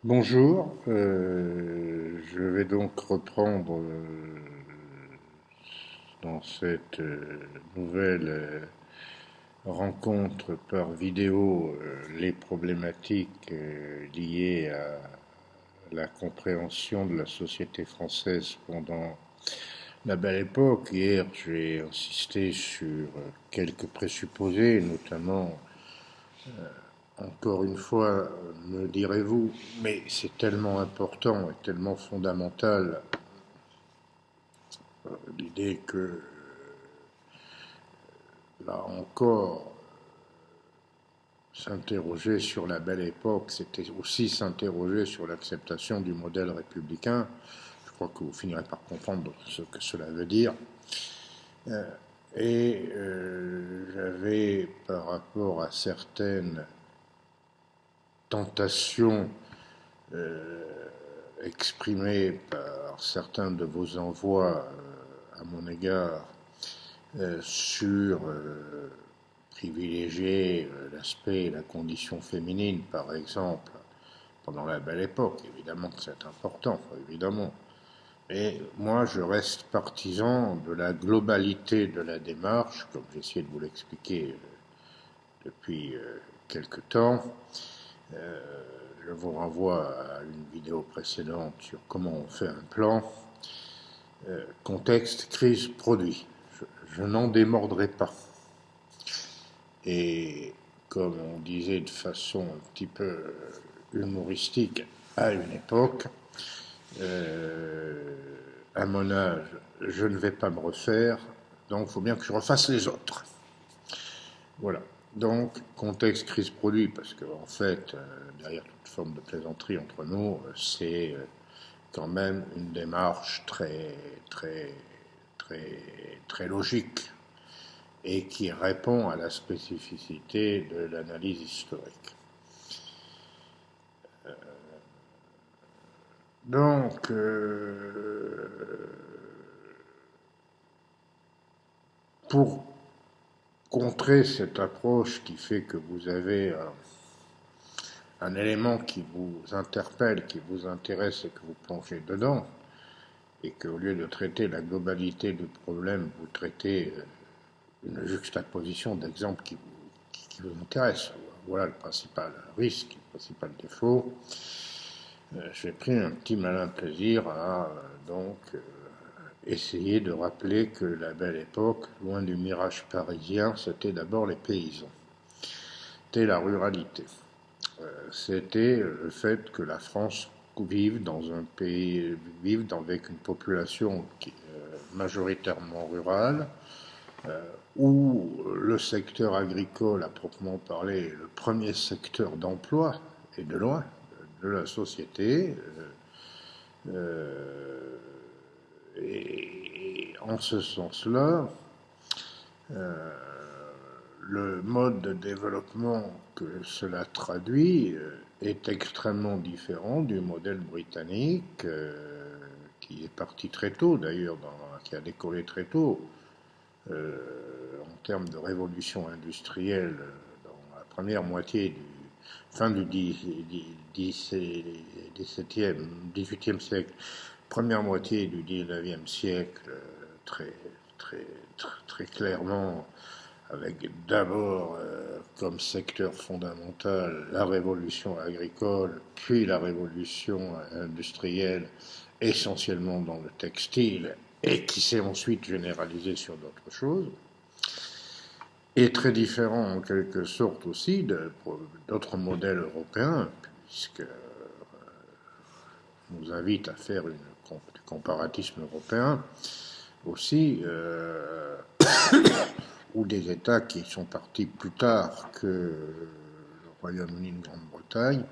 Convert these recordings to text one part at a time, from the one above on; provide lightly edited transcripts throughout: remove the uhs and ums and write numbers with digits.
Bonjour, je vais donc reprendre dans cette nouvelle rencontre par vidéo les problématiques liées à la compréhension de la société française pendant la Belle Époque. Hier, j'ai insisté sur quelques présupposés, notamment encore une fois, me direz-vous, mais c'est tellement important et tellement fondamental l'idée que, là encore, s'interroger sur la Belle Époque, c'était aussi s'interroger sur l'acceptation du modèle républicain. Je crois que vous finirez par comprendre ce que cela veut dire. J'avais, par rapport à certaines tentations exprimées par certains de vos envois à mon égard sur privilégier l'aspect et la condition féminine, par exemple, pendant la Belle Époque. Évidemment que c'est important, évidemment. Et moi, je reste partisan de la globalité de la démarche, comme j'ai essayé de vous l'expliquer depuis quelque temps. Je vous renvoie à une vidéo précédente sur comment on fait un plan. Contexte, crise, produit. Je n'en démordrai pas. Et comme on disait de façon un petit peu humoristique à une époque, à mon âge, je ne vais pas me refaire, donc il faut bien que je refasse les autres. Voilà. Donc, contexte crise produit, parce qu'en fait, derrière toute forme de plaisanterie entre nous, c'est quand même une démarche très logique et qui répond à la spécificité de l'analyse historique. Donc, pour contrer cette approche qui fait que vous avez un élément qui vous interpelle, qui vous intéresse et que vous plongez dedans, et qu'au lieu de traiter la globalité du problème, vous traitez une juxtaposition d'exemples qui vous intéressent. Voilà le principal risque, le principal défaut. J'ai pris un petit malin plaisir à essayer de rappeler que la Belle Époque, loin du mirage parisien, c'était d'abord les paysans. C'était la ruralité. C'était le fait que la France vive dans un pays, avec une population qui est majoritairement rurale, où le secteur agricole, à proprement parler, est le premier secteur d'emploi, et de loin, de la société. Et en ce sens-là, le mode de développement que cela traduit est extrêmement différent du modèle britannique, qui est parti très tôt d'ailleurs, qui a décollé très tôt en termes de révolution industrielle dans la première moitié fin du 18e siècle, première moitié du 19e siècle, très, très clairement, avec d'abord comme secteur fondamental la révolution agricole, puis la révolution industrielle, essentiellement dans le textile, et qui s'est ensuite généralisée sur d'autres choses, et très différent en quelque sorte aussi d'autres modèles européens, puisque nous invite à faire du comparatisme européen aussi, ou des États qui sont partis plus tard que le Royaume-Uni de Grande-Bretagne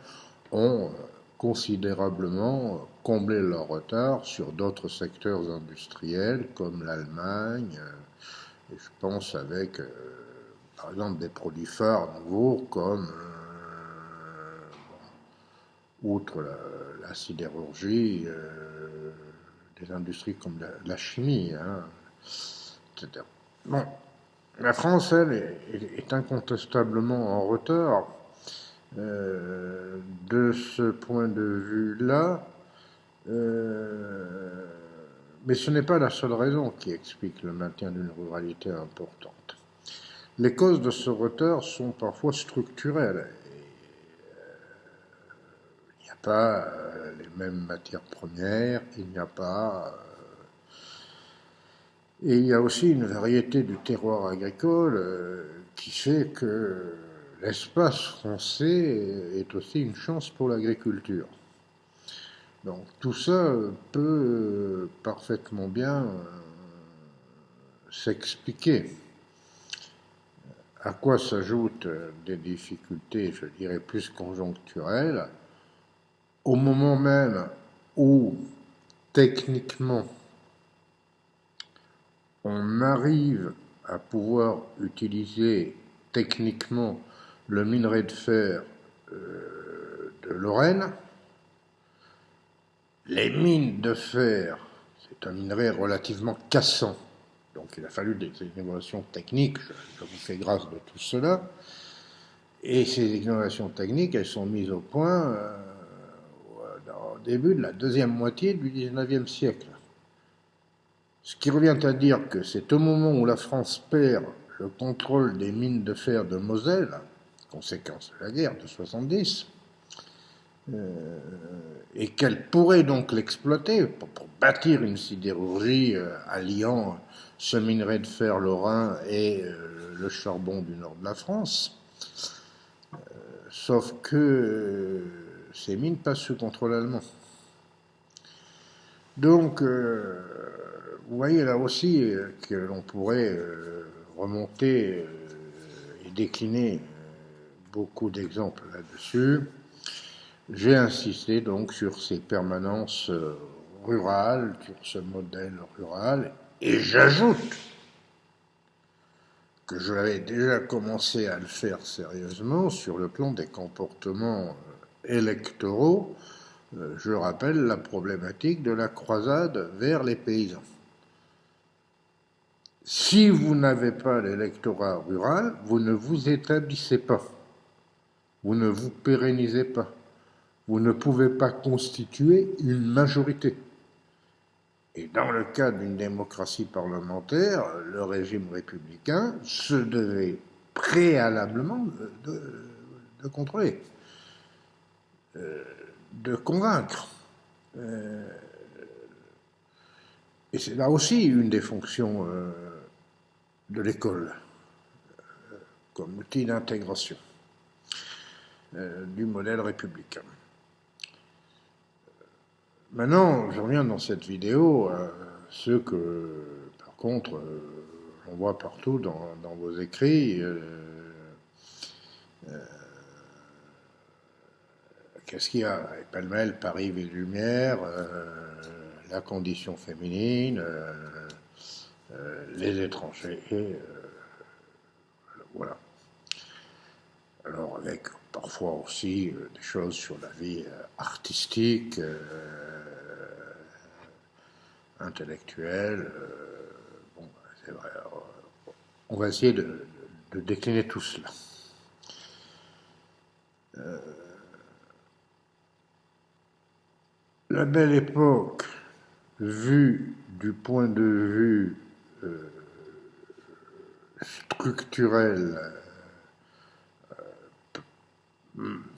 ont considérablement comblé leur retard sur d'autres secteurs industriels comme l'Allemagne, et je pense avec par exemple des produits phares nouveaux comme outre la sidérurgie, des industries comme la chimie, hein, etc. Bon, la France, elle, est incontestablement en retard, De ce point de vue-là, euh, mais ce n'est pas la seule raison qui explique le maintien d'une ruralité importante. Les causes de ce retard sont parfois structurelles. Il n'y a pas les mêmes matières premières, il n'y a pas... et il y a aussi une variété du terroir agricole qui fait que l'espace français est aussi une chance pour l'agriculture. Donc tout ça peut parfaitement bien s'expliquer. À quoi s'ajoutent des difficultés, je dirais, plus conjoncturelles, au moment même où, techniquement, on arrive à pouvoir utiliser techniquement le minerai de fer de Lorraine. Les mines de fer, c'est un minerai relativement cassant. Donc il a fallu des innovations techniques, je vous fais grâce de tout cela. Et ces innovations techniques, elles sont mises au point au début de la deuxième moitié du XIXe siècle. Ce qui revient à dire que c'est au moment où la France perd le contrôle des mines de fer de Moselle, conséquence de la guerre de 70, et qu'elle pourrait donc l'exploiter pour bâtir une sidérurgie alliant ce minerai de fer lorrain et le charbon du nord de la France. Sauf que ces mines passent sous contrôle allemand. Donc, vous voyez là aussi que l'on pourrait remonter et décliner beaucoup d'exemples là-dessus. J'ai insisté donc sur ces permanences rurales, sur ce modèle rural, et j'ajoute que je l'avais déjà commencé à le faire sérieusement sur le plan des comportements électoraux. Je rappelle la problématique de la croisade vers les paysans. Si vous n'avez pas l'électorat rural, vous ne vous établissez pas, vous ne vous pérennisez pas, vous ne pouvez pas constituer une majorité. Et dans le cas d'une démocratie parlementaire, le régime républicain se devait préalablement de contrôler, de convaincre. Et c'est là aussi une des fonctions de l'école, comme outil d'intégration du modèle républicain. Maintenant, je reviens dans cette vidéo à ceux que, par contre, on voit partout dans vos écrits. Qu'est-ce qu'il y a? Pêle-mêle, Paris, Ville Lumière, la condition féminine, les étrangers, voilà. Alors avec parfois aussi des choses sur la vie artistique, intellectuelle. Bon, c'est vrai. On va essayer de décliner tout cela. La Belle Époque, vue du point de vue structurel,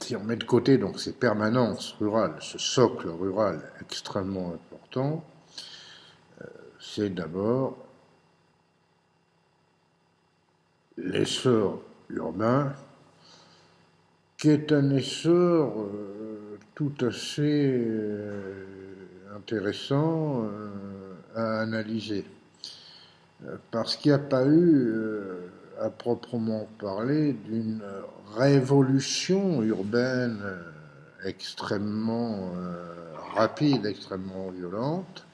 si on met de côté donc ces permanences rurales, ce socle rural extrêmement important, c'est d'abord l'essor urbain, qui est un essor tout assez intéressant à analyser, parce qu'il n'y a pas eu, à proprement parler, d'une révolution urbaine extrêmement rapide, extrêmement violente.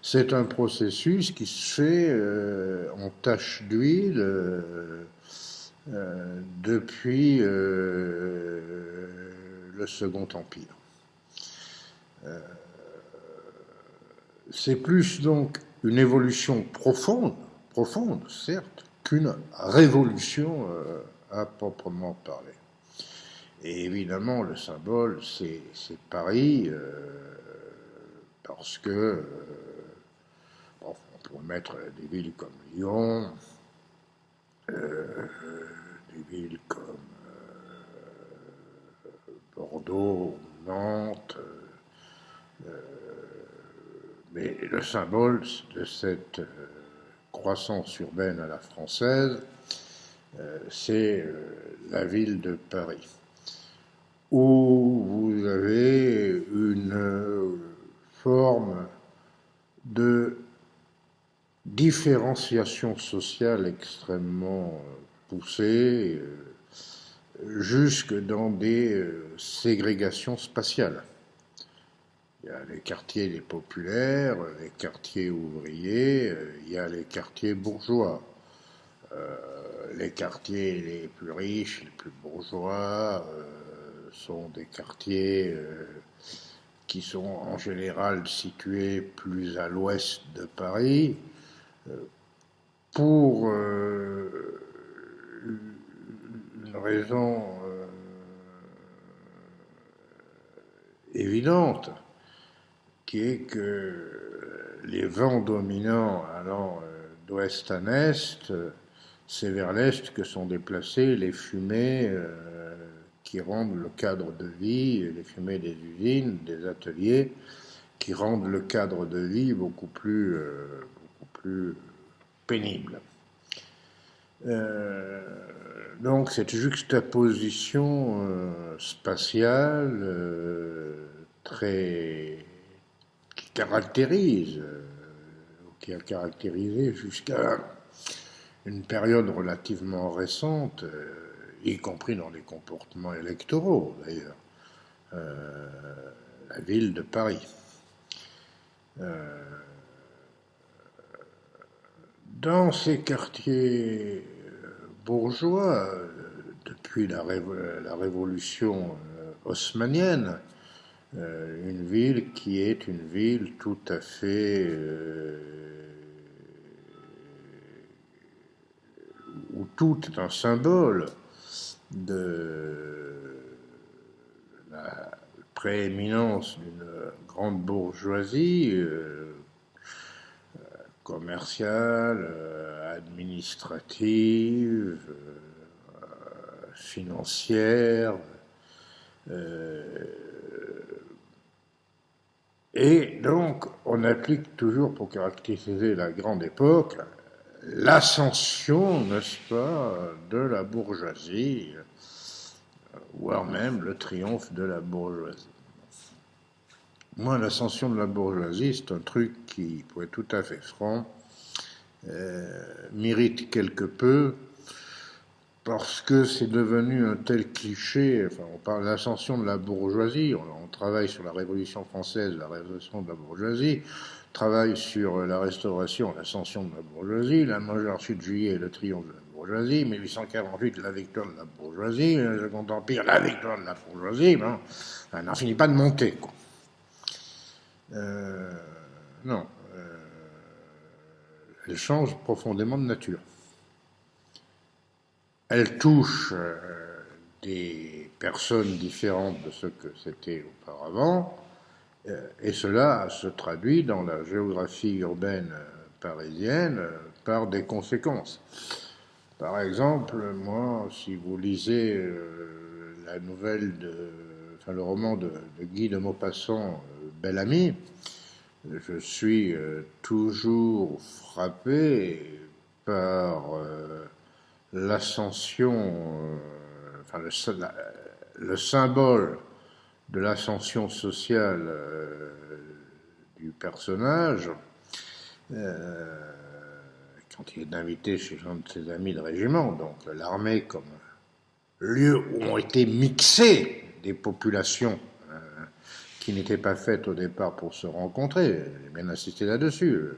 C'est un processus qui se fait en tache d'huile depuis le Second Empire. C'est plus donc une évolution profonde certes, qu'une révolution à proprement parler. Et évidemment, le symbole, c'est Paris, parce que bon, on pourrait mettre des villes comme Lyon, des villes comme Bordeaux, Nantes, mais le symbole de cette croissance urbaine à la française, c'est la ville de Paris, où vous avez une forme de différenciation sociale extrêmement poussée, jusque dans des ségrégations spatiales. Il y a les quartiers des populaires, les quartiers ouvriers, il y a les quartiers bourgeois. Les quartiers les plus riches, les plus bourgeois, sont des quartiers qui sont en général situés plus à l'ouest de Paris, pour une raison évidente, qui est que les vents dominants allant d'ouest à est, c'est vers l'est que sont déplacées les fumées qui rendent le cadre de vie, les fumées des usines, des ateliers, qui rendent le cadre de vie beaucoup plus pénible. Donc cette juxtaposition spatiale qui caractérise, qui a caractérisé jusqu'à une période relativement récente, y compris dans les comportements électoraux d'ailleurs, la ville de Paris. Dans ces quartiers bourgeois, depuis la révolution haussmannienne, une ville qui est une ville tout à fait où tout est un symbole de la prééminence d'une grande bourgeoisie commerciale, administrative, financière, et donc on applique toujours, pour caractériser la grande époque, l'ascension, n'est-ce pas, de la bourgeoisie, voire même le triomphe de la bourgeoisie. Moi, l'ascension de la bourgeoisie, c'est un truc qui, pour être tout à fait franc, m'irrite quelque peu, parce que c'est devenu un tel cliché. Enfin, on parle de l'ascension de la bourgeoisie, on travaille sur la Révolution française, la révolution de la bourgeoisie, on travaille sur la Restauration, l'ascension de la bourgeoisie, la monarchie de Juillet, le triomphe de la bourgeoisie, 1848, la victoire de la bourgeoisie, le Second Empire, la victoire de la bourgeoisie, ben, ça n'en finit pas de monter, quoi. Non, elle change profondément de nature. Elle touche des personnes différentes de ce que c'était auparavant, et cela se traduit dans la géographie urbaine parisienne par des conséquences. Par exemple, moi, si vous lisez la nouvelle le roman de Guy de Maupassant, Bel Ami, je suis toujours frappé par l'ascension, le symbole de l'ascension sociale du personnage, quand il est invité chez un de ses amis de régiment, donc l'armée comme lieu où ont été mixées des populations qui n'étaient pas faites au départ pour se rencontrer. J'ai bien insisté là-dessus.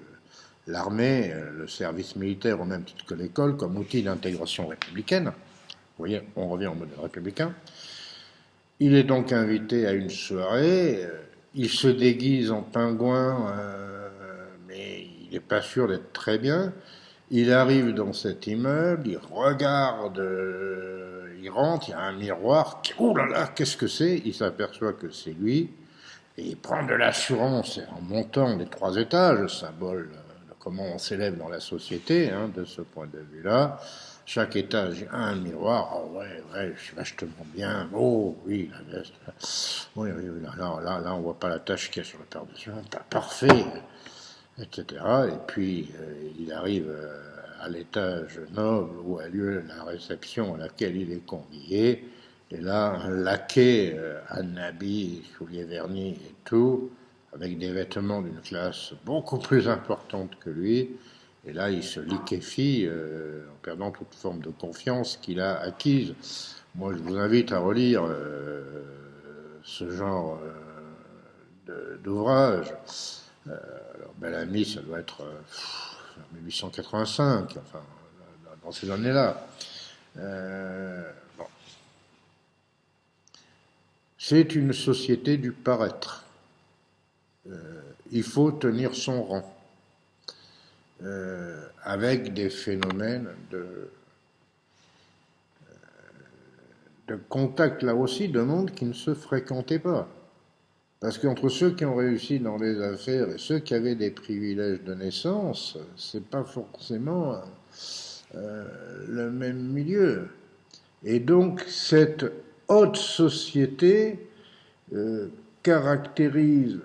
L'armée, le service militaire au même titre que l'école, comme outil d'intégration républicaine. Vous voyez, on revient au modèle républicain. Il est donc invité à une soirée. Il se déguise en pingouin, mais il n'est pas sûr d'être très bien. Il arrive dans cet immeuble, il regarde, il rentre, il y a un miroir, oh là là, qu'est-ce que c'est? Il s'aperçoit que c'est lui, et il prend de l'assurance en montant les 3 étages, symbole de comment on s'élève dans la société, hein, de ce point de vue-là. Chaque étage a un miroir. Oh ouais, ouais, je suis vachement bien. Oh oui, la veste. Oui, oui, oui, là, on voit pas la tache qu'il y a sur le par-dessus. Parfait, etc. Et puis, il arrive à l'étage noble où a lieu la réception à laquelle il est convié. Et là, un laquais, un habit, souliers vernis et tout, avec des vêtements d'une classe beaucoup plus importante que lui. Et là, il se liquéfie en perdant toute forme de confiance qu'il a acquise. Moi, je vous invite à relire ce genre d'ouvrage. Alors, Bellamy, ça doit être 1885, enfin, dans ces années-là. Bon. C'est une société du paraître. Il faut tenir son rang. Avec des phénomènes de contact, là aussi, de monde qui ne se fréquentaient pas. Parce qu'entre ceux qui ont réussi dans les affaires et ceux qui avaient des privilèges de naissance, c'est pas forcément le même milieu. Et donc, cette haute société caractérise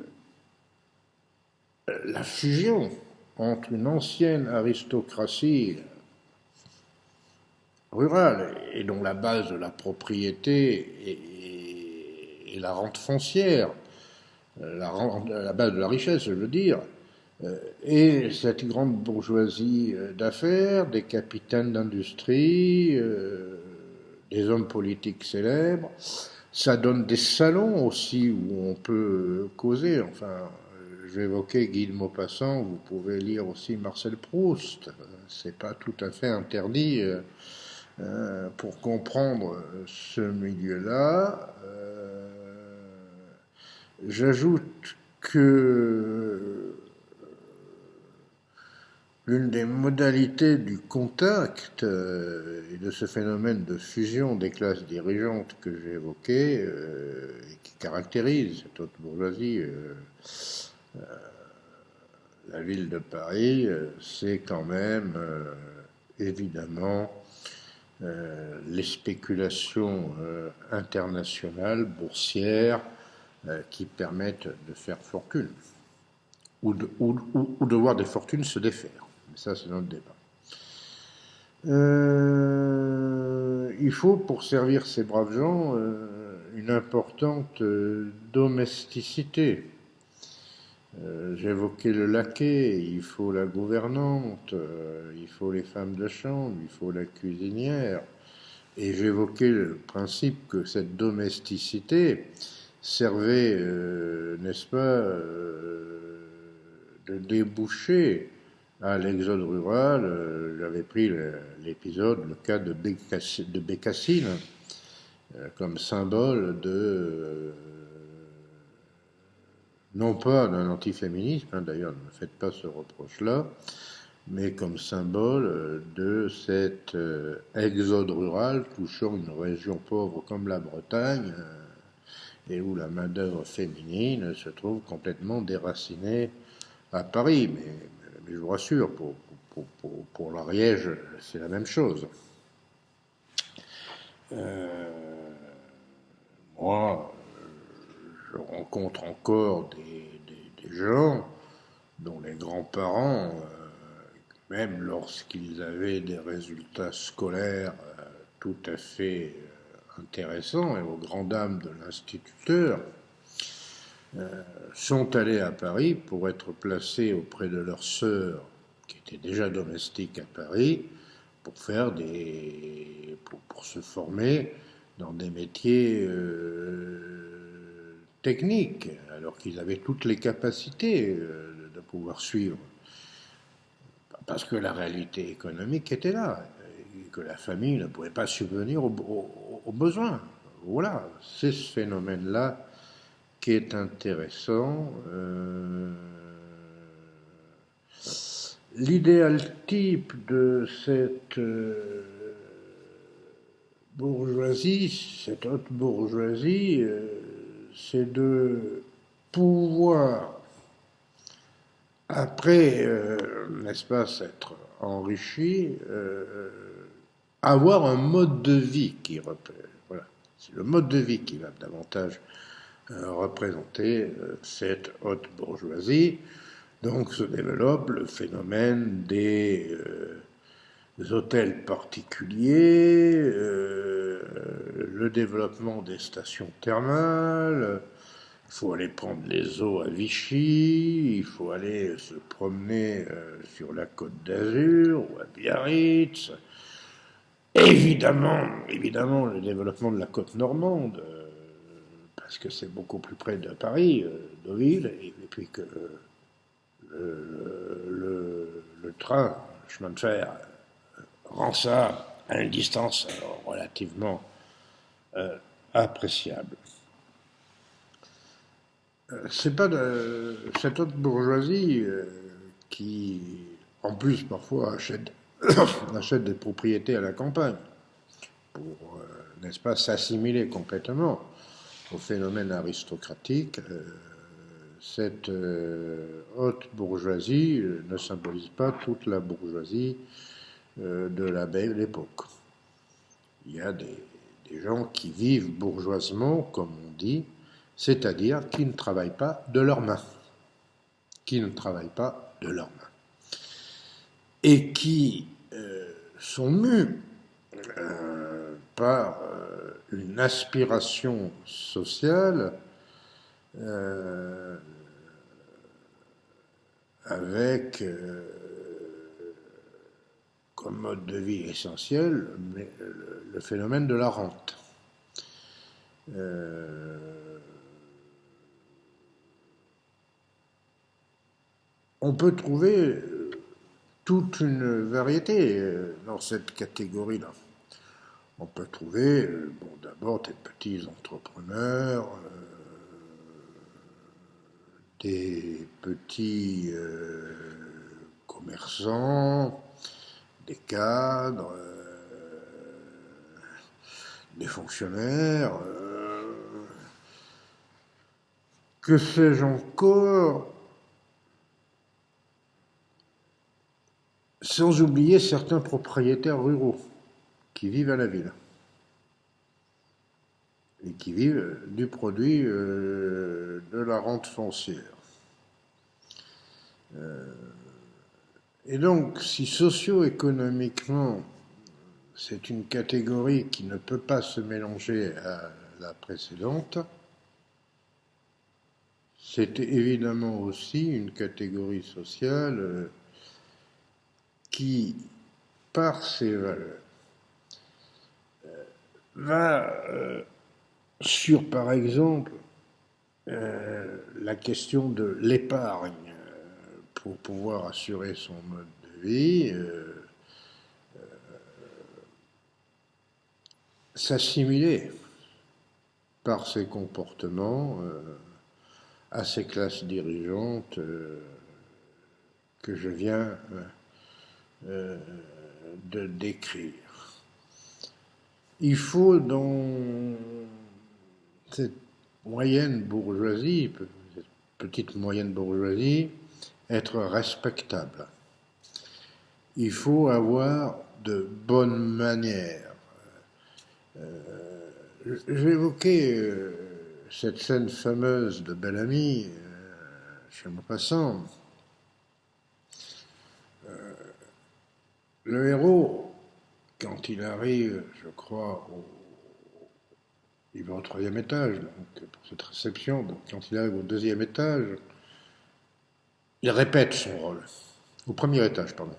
la fusion entre une ancienne aristocratie rurale et dont la base de la propriété est la rente foncière, la base de la richesse, je veux dire, et cette grande bourgeoisie d'affaires, des capitaines d'industrie, des hommes politiques célèbres. Ça donne des salons aussi où on peut causer. Enfin, je vais évoquer Guy de Maupassant, vous pouvez lire aussi Marcel Proust. C'est pas tout à fait interdit pour comprendre ce milieu-là. J'ajoute que l'une des modalités du contact et de ce phénomène de fusion des classes dirigeantes que j'ai évoqué et qui caractérise cette haute bourgeoisie, la ville de Paris, c'est quand même évidemment les spéculations internationales, boursières, qui permettent de faire fortune ou de voir des fortunes se défaire. Mais ça, c'est notre débat. Il faut, pour servir ces braves gens, une importante domesticité. J'évoquais le laquais, il faut la gouvernante, il faut les femmes de chambre, il faut la cuisinière. Et j'évoquais le principe que cette domesticité servait, n'est-ce pas, de débouché à l'exode rural. J'avais pris l'épisode, le cas de Bécassine, comme symbole de, non pas d'un antiféminisme, hein, d'ailleurs ne me faites pas ce reproche-là, mais comme symbole de cet exode rural touchant une région pauvre comme la Bretagne, et où la main-d'œuvre féminine se trouve complètement déracinée à Paris. Mais je vous rassure, pour l'Ariège, c'est la même chose. Moi, je rencontre encore des gens dont les grands-parents, même lorsqu'ils avaient des résultats scolaires tout à fait intéressants, et aux grandes dames de l'instituteur, sont allés à Paris pour être placés auprès de leurs sœurs, qui étaient déjà domestiques à Paris, pour faire pour se former dans des métiers techniques, alors qu'ils avaient toutes les capacités de pouvoir suivre. Parce que la réalité économique était là, et que la famille ne pouvait pas subvenir aux besoins. Voilà, c'est ce phénomène-là qui est intéressant. L'idéal type de cette bourgeoisie, cette haute bourgeoisie, c'est de pouvoir, après, n'est-ce pas, s'être enrichi, avoir un mode de vie qui voilà. C'est le mode de vie qui va davantage représenter cette haute bourgeoisie. Donc se développe le phénomène des hôtels particuliers, le développement des stations thermales. Il faut aller prendre les eaux à Vichy, il faut aller se promener sur la côte d'Azur ou à Biarritz. Évidemment, le développement de la côte normande, parce que c'est beaucoup plus près de Paris, Deauville, et puis que le train, le chemin de fer, rend ça à une distance relativement appréciable. C'est pas cette haute bourgeoisie qui, en plus, parfois achète des propriétés à la campagne pour, n'est-ce pas, s'assimiler complètement au phénomène aristocratique. Cette haute bourgeoisie ne symbolise pas toute la bourgeoisie de la belle époque. Il y a des gens qui vivent bourgeoisement, comme on dit, c'est-à-dire qui ne travaillent pas de leurs mains. Qui ne travaillent pas de leurs mains. Et qui sont mus par une aspiration sociale avec comme mode de vie essentiel le phénomène de la rente. On peut trouver toute une variété dans cette catégorie-là. On peut trouver, bon, d'abord des petits entrepreneurs, des petits commerçants, des cadres, des fonctionnaires, que sais-je encore, sans oublier certains propriétaires ruraux qui vivent à la ville et qui vivent du produit de la rente foncière. Et donc, si socio-économiquement, c'est une catégorie qui ne peut pas se mélanger à la précédente, c'est évidemment aussi une catégorie sociale qui, par ses valeurs, va sur, par exemple, la question de l'épargne pour pouvoir assurer son mode de vie, s'assimiler par ses comportements à ces classes dirigeantes que je viens de décrire. Il faut dans cette moyenne bourgeoisie, cette petite moyenne bourgeoisie, être respectable. Il faut avoir de bonnes manières. J'évoquais cette scène fameuse de Bel-Ami chez Maupassant. Le héros, quand il arrive, je crois, il va au 3e étage, donc, pour cette réception, donc quand il arrive au 2e étage, il répète son rôle. Au 1er étage, pardon.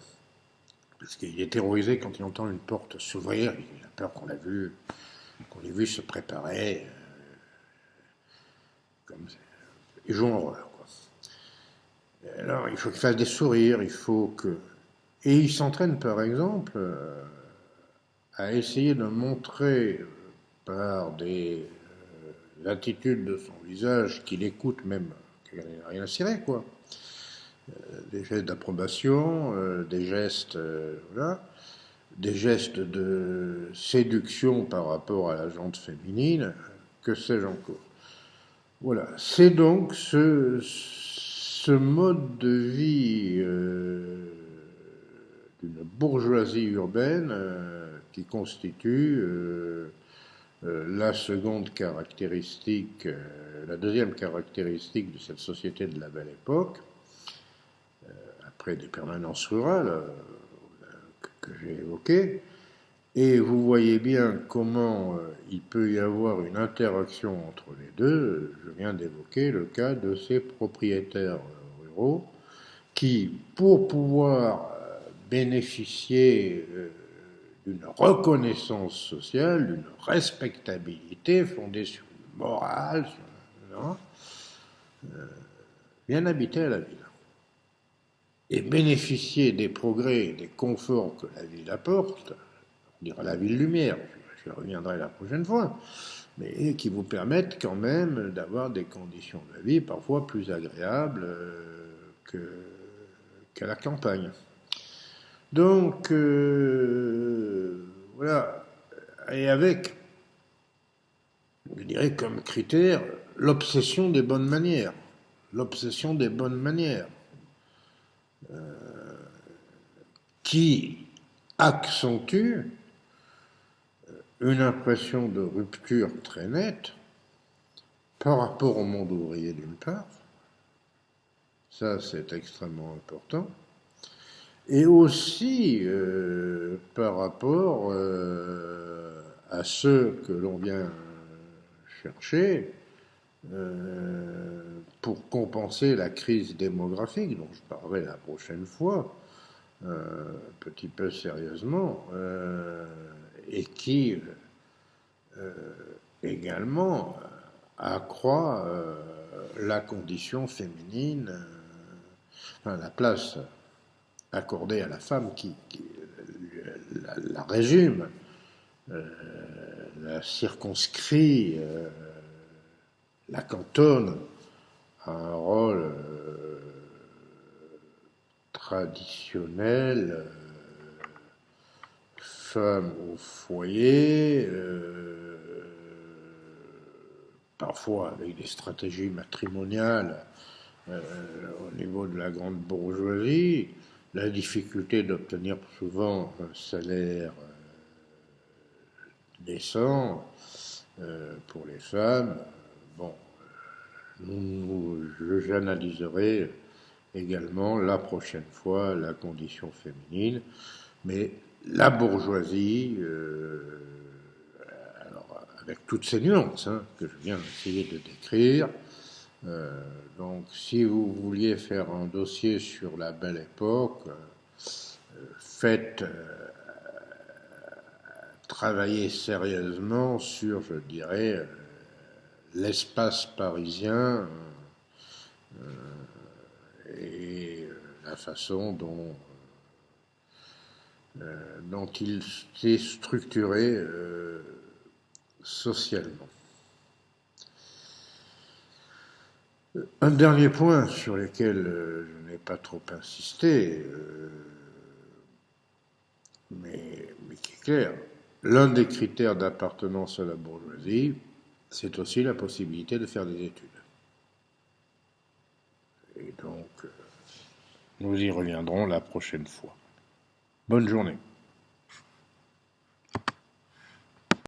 Parce qu'il est terrorisé quand il entend une porte s'ouvrir, il a peur qu'on l'ait vu se préparer. Il joue un rôle, quoi. Alors, il faut qu'il fasse des sourires, il faut que... Et il s'entraîne, par exemple, à essayer de montrer par des attitudes de son visage qu'il écoute même, qu'il n'a rien à cirer, quoi. Des gestes d'approbation, des gestes, voilà, des gestes de séduction par rapport à la gente féminine, que sais-je encore. Voilà, c'est donc ce mode de vie d'une bourgeoisie urbaine qui constitue la seconde caractéristique, la deuxième caractéristique de cette société de la Belle Époque, après des permanences rurales que j'ai évoquées. Et vous voyez bien comment il peut y avoir une interaction entre les deux. Je viens d'évoquer le cas de ces propriétaires ruraux qui, pour pouvoir bénéficier d'une reconnaissance sociale, d'une respectabilité fondée sur une morale, viennent habiter à la ville et bénéficier des progrès et des conforts que la ville apporte, on dira la ville lumière, je reviendrai la prochaine fois, mais qui vous permettent quand même d'avoir des conditions de vie parfois plus agréables qu'à la campagne. Donc, voilà, et avec, je dirais comme critère, l'obsession des bonnes manières. L'obsession des bonnes manières. Qui accentue une impression de rupture très nette par rapport au monde ouvrier d'une part, ça c'est extrêmement important, et aussi par rapport à ceux que l'on vient chercher pour compenser la crise démographique dont je parlerai la prochaine fois, un petit peu sérieusement, et qui également accroît la condition féminine, enfin, la place accordée à la femme qui la résume, la circonscrit, la cantonne à un rôle traditionnel, femme au foyer, parfois avec des stratégies matrimoniales au niveau de la grande bourgeoisie, la difficulté d'obtenir souvent un salaire décent pour les femmes. Bon, j'analyserai également la prochaine fois la condition féminine, mais la bourgeoisie, alors avec toutes ces nuances que je viens d'essayer de décrire, donc si vous vouliez faire un dossier sur la Belle Époque, faites travailler sérieusement sur, je dirais, l'espace parisien et la façon dont il s'est structuré socialement. Un dernier point sur lequel je n'ai pas trop insisté, mais qui est clair, l'un des critères d'appartenance à la bourgeoisie, c'est aussi la possibilité de faire des études. Et donc, nous y reviendrons la prochaine fois. Bonne journée.